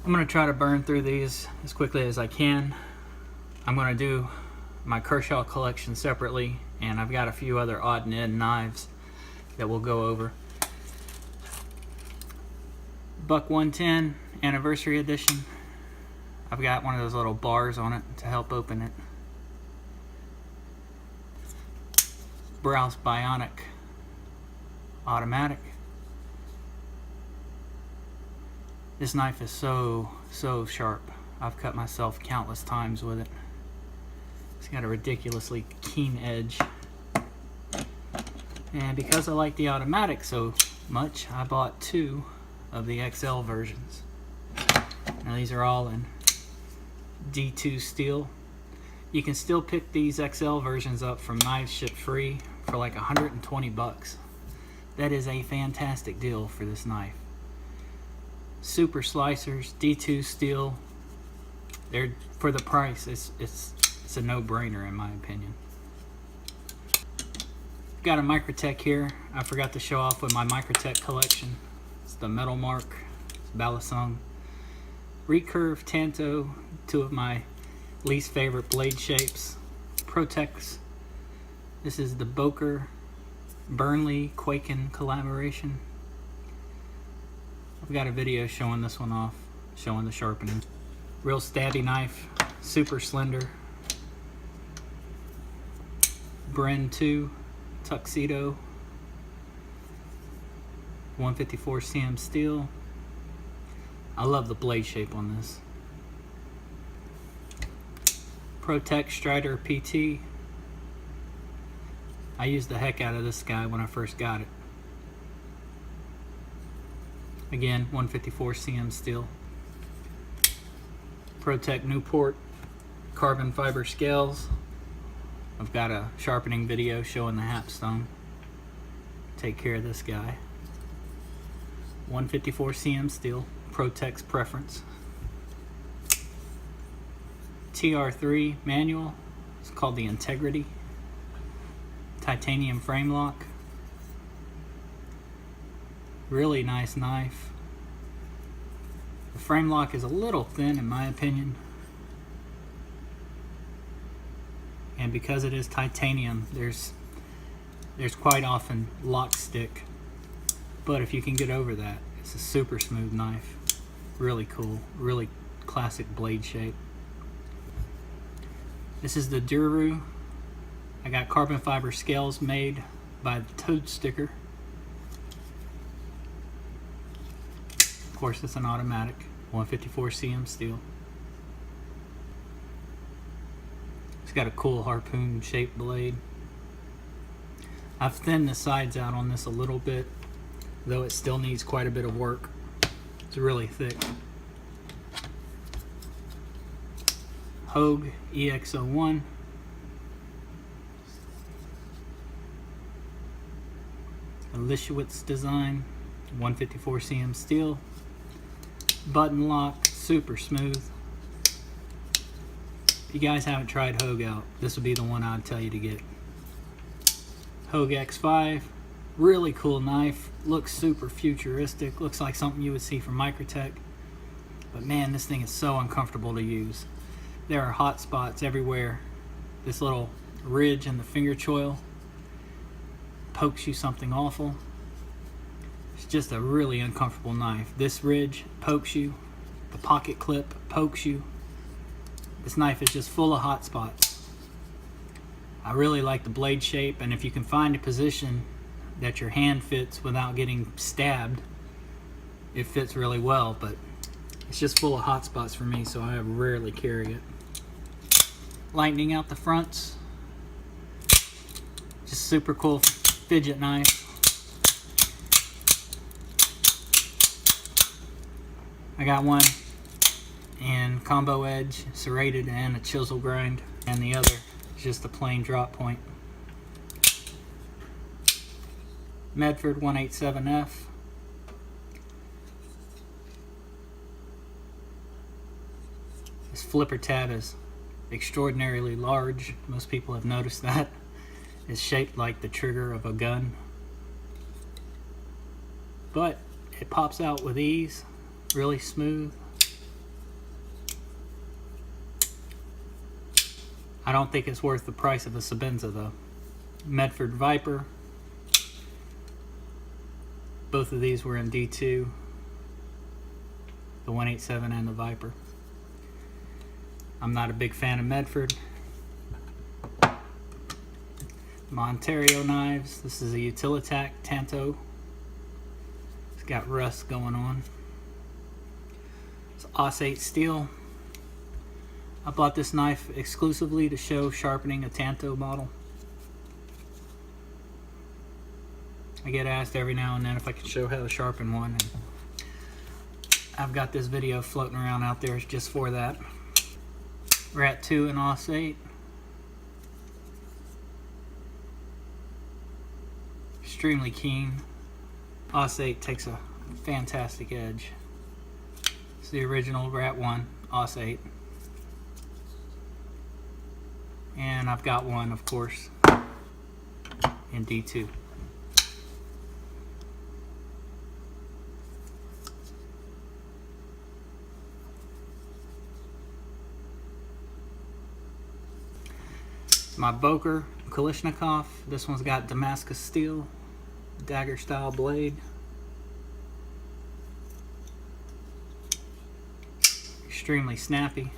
I'm going to try to burn through these as quickly as I can. I'm going to do my Kershaw collection separately, and I've got a few other odd and end knives that we'll go over. Buck 110 Anniversary Edition. I've got one of those little bars on it to help open it. Browse Bionic Automatic. This knife is so sharp. I've cut myself countless times with it. It's got a ridiculously keen edge. And because I like the automatic so much, I bought 2 of the XL versions. Now these are all in D2 steel. You can still pick these XL versions up from Knives Ship Free for like 120 bucks. That is a fantastic deal for this knife. Super slicers, D2 steel. They're, for the price, it's a no-brainer in my opinion. Got a Microtech here. I forgot to show off with my Microtech collection. It's the Metal Mark, it's Balisong. Recurve, Tanto, 2 of my least favorite blade shapes. Protex. This is the Boker Burnley Quaken collaboration. I've got a video showing this one off, showing the sharpening. Real stabby knife, super slender. Bren 2 Tuxedo, 154 cm steel. I love the blade shape on this. Protex Strider PT. I used the heck out of this guy when I first got it. Again, 154 cm steel. Protec Newport carbon fiber scales. I've got a sharpening video showing the Hapstone. Take care of this guy. 154 cm steel, Protex preference. TR3 manual. It's called the Integrity. Titanium frame lock. Really nice knife. The frame lock is a little thin in my opinion. And because it is titanium, there's quite often lock stick. But if you can get over that, it's a super smooth knife. Really cool, really classic blade shape. This is the Duru. I got carbon fiber scales made by the Toad Sticker. Of course, it's an automatic, 154 cm steel. It's got a cool harpoon shaped blade. I've thinned the sides out on this a little bit, though it still needs quite a bit of work. It's really thick. Hogue EX01. A Lischwitz design, 154 cm steel. Button lock, super smooth. If you guys haven't tried Hogue out, this would be the one I'd tell you to get. Hogue X5, really cool knife. Looks super futuristic. Looks like something you would see from Microtech. But man, this thing is so uncomfortable to use. There are hot spots everywhere. This little ridge in the finger choil pokes you something awful. It's just a really uncomfortable knife. This ridge pokes you. The pocket clip pokes you. This knife is just full of hot spots. I really like the blade shape, and if you can find a position that your hand fits without getting stabbed, it fits really well, but it's just full of hot spots for me, so I rarely carry it. Lightening out the fronts. Just super cool fidget knife. I got one in combo edge, serrated, and a chisel grind, and the other is just a plain drop point. Medford 187F. This flipper tab is extraordinarily large. Most people have noticed that. It's shaped like the trigger of a gun, but it pops out with ease. Really smooth. I don't think it's worth the price of a Sebenza though. Medford Viper. Both of these were in D2. The 187 and the Viper. I'm not a big fan of Medford. Ontario knives. This is a Utilitac Tanto. It's got rust going on. It's Os-8 steel. I bought this knife exclusively to show sharpening a Tanto model. I get asked every now and then if I can show how to sharpen one, and I've got this video floating around out there just for that. Rat 2 and Os-8. Extremely keen. Os-8 takes a fantastic edge. It's the original Rat 1 Os-8. And I've got one, of course, in D2. My Boker Kalashnikov. This one's got Damascus steel, dagger style blade. Extremely snappy.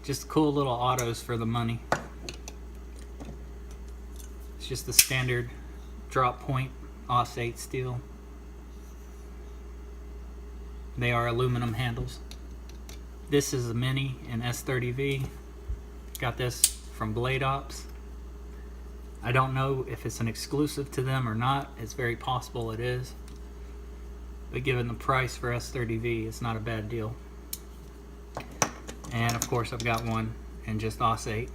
Just cool little autos for the money. It's just the standard drop point Os-8 steel. They are aluminum handles. This is a mini in S30V. Got this from Blade Ops. I don't know if it's an exclusive to them or not. It's very possible it is. But given the price for S30V, it's not a bad deal. And of course I've got one in just Os-8.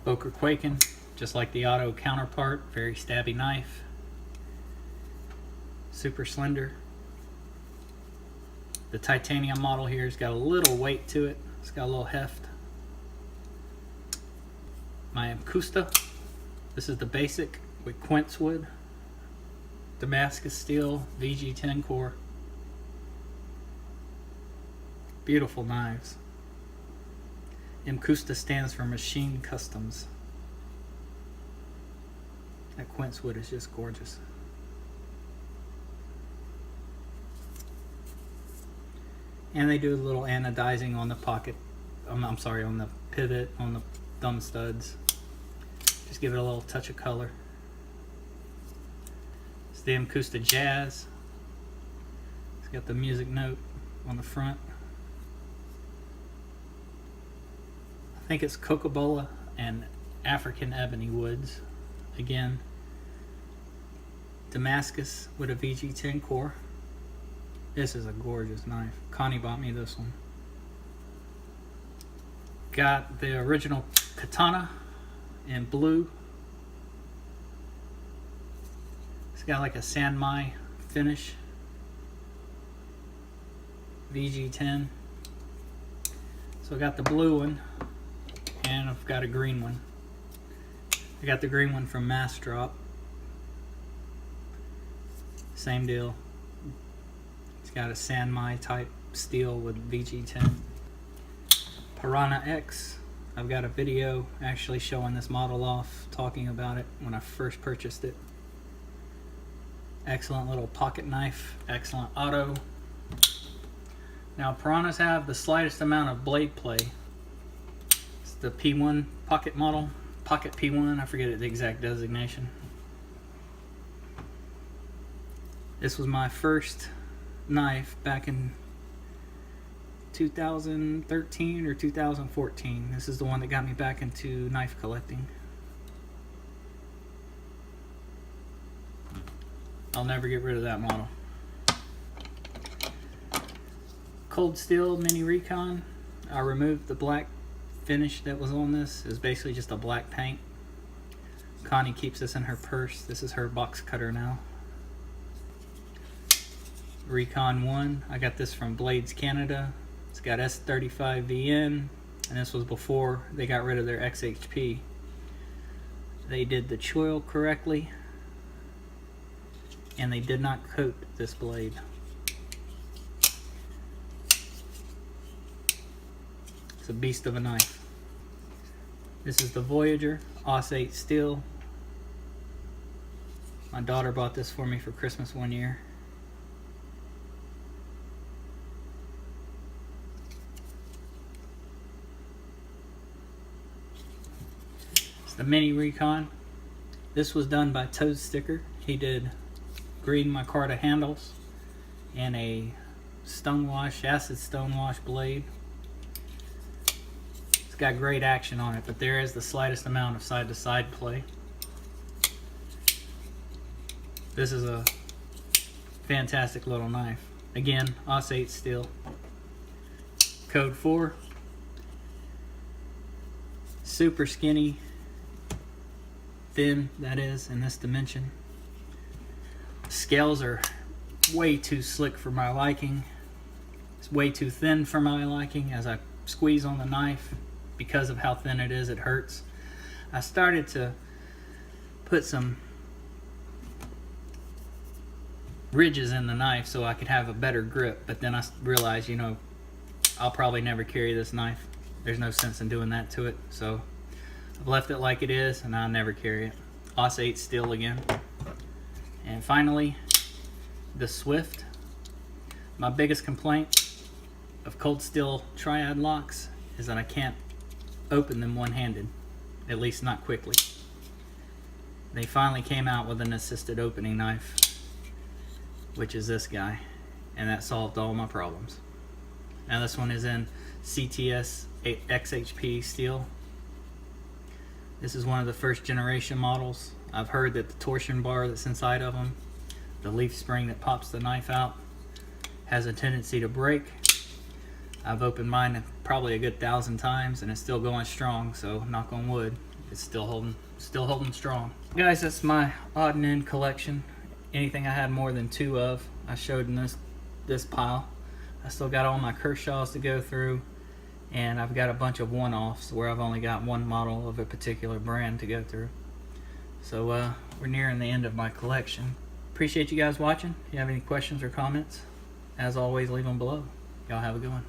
Boker Quaken, just like the auto counterpart, very stabby knife. Super slender. The titanium model here has got a little weight to it. It's got a little heft. My Amcusta. This is the basic with quince wood. Damascus steel VG10 core. Beautiful knives. Amcusta stands for Machine Customs. That quince wood is just gorgeous. And they do a little anodizing on the pocket. I'm sorry, on the pivot, on the thumb studs. Just give it a little touch of color. It's the Amcusta Jazz. It's got the music note on the front. I think it's Cocobolo and African ebony woods. Again, Damascus with a VG10 core. This is a gorgeous knife. Connie bought me this one. Got the original katana in blue. It's got like a Sanmai finish. VG10. So I got the blue one and I've got a green one. I got the green one from Mass Drop. Same deal. It's got a Sanmai type steel with VG10. Piranha X. I've got a video actually showing this model off, talking about it when I first purchased it. Excellent little pocket knife, excellent auto. Now Piranhas have the slightest amount of blade play. It's the P1 pocket model, pocket P1, I forget the exact designation. This was my first knife back in 2013 or 2014. This is the one that got me back into knife collecting. I'll never get rid of that model. Cold Steel Mini Recon. I removed the black finish that was on this. It's basically just a black paint. Connie keeps this in her purse. This is her box cutter now. Recon 1. I got this from Blades Canada. It's got S35VN, and this was before they got rid of their XHP. They did the choil correctly. and they did not coat this blade. It's a beast of a knife. This is the Voyager Aus 8 steel. My daughter bought this for me for Christmas one year. It's the Mini Recon. This was done by Toad Sticker. He did green micarta handles and a stonewash, acid stonewash blade. It's got great action on it, but there is the slightest amount of side-to-side play. This is a fantastic little knife. Again, Aus 8 steel. Code 4. Super skinny, thin, that is, in this dimension. Scales are way too slick for my liking. It's way too thin for my liking. As I squeeze on the knife, because of how thin it is, it hurts. I started to put some ridges in the knife so I could have a better grip, but then I realized, you know, I'll probably never carry this knife. There's no sense in doing that to it, so I've left it like it is, and I'll never carry it. Aus 8 steel again. And finally, the Swift. My biggest complaint of cold steel triad locks is that I can't open them one-handed, at least not quickly. They finally came out with an assisted opening knife, which is this guy, and that solved all my problems. Now this one is in CTS XHP steel. This is one of the first generation models. I've heard that the torsion bar that's inside of them, the leaf spring that pops the knife out, has a tendency to break. I've opened mine probably a good 1,000 times and it's still going strong, so knock on wood, it's still holding strong. Guys, that's my odd and end collection. Anything I had more than 2 of, I showed in this pile. I still got all my Kershaws to go through, and I've got a bunch of one-offs where I've only got one model of a particular brand to go through. So we're nearing the end of my collection. Appreciate you guys watching. If you have any questions or comments, as always, leave them below. Y'all have a good one.